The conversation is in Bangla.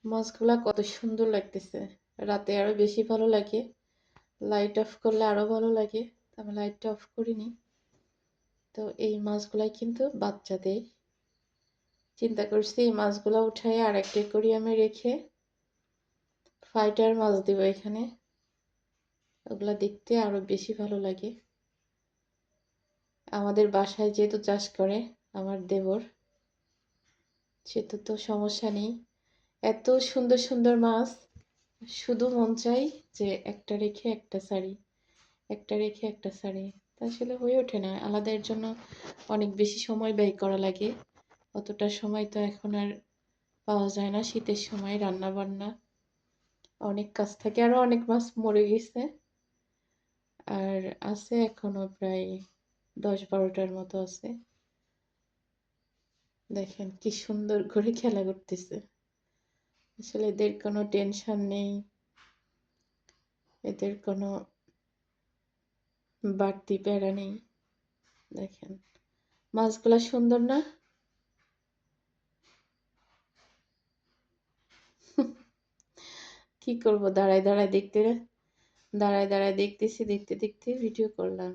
মাছগুলা কত সুন্দর লাগতেছে। রাতে আরো বেশি ভালো লাগে। লাইট অফ করলে আরো ভালো লাগে। আমি লাইটটা অফ করিনি। তো এই মাছগুলাই কিন্তু বাচ্চা দেয়। চিন্তা করছি এই মাছগুলা উঠাই আর একটা অ্যাকুরিয়ামে রেখে ফাইটার মাছ দিব এখানে। ওগুলা দেখতে আরো বেশি ভালো লাগে। আমাদের বাসায় যেহেতু চাষ করে আমার দেবর, সেহেতু তো সমস্যা নেই। এত সুন্দর সুন্দর মাছ, শুধু মন চাই যে একটা রেখে একটা ছাড়ি, একটা রেখে একটা ছাড়ি। তা আসলে হয়ে ওঠে না, আলাদা এর জন্য অনেক বেশি সময় ব্যয় করা লাগে। অতটা সময় তো এখন আর পাওয়া যায় না। শীতের সময় রান্না বান্না অনেক কাজ থাকে। আরো অনেক মাছ মরে গেছে, আর আছে এখনো প্রায় 10-12টার মতো আছে। দেখেন কি সুন্দর করে খেলা করতেছে। আসলে এদের কোনো টেনশন নেই, এদের কোনো বাড়তি প্যারা নেই। দেখেন মাছগুলা সুন্দর না? কি করব, দাঁড়ায় দাঁড়ায় দেখতে, দাঁড়ায় দাঁড়ায় দেখতেছি, দেখতে দেখতে ভিডিও করলাম।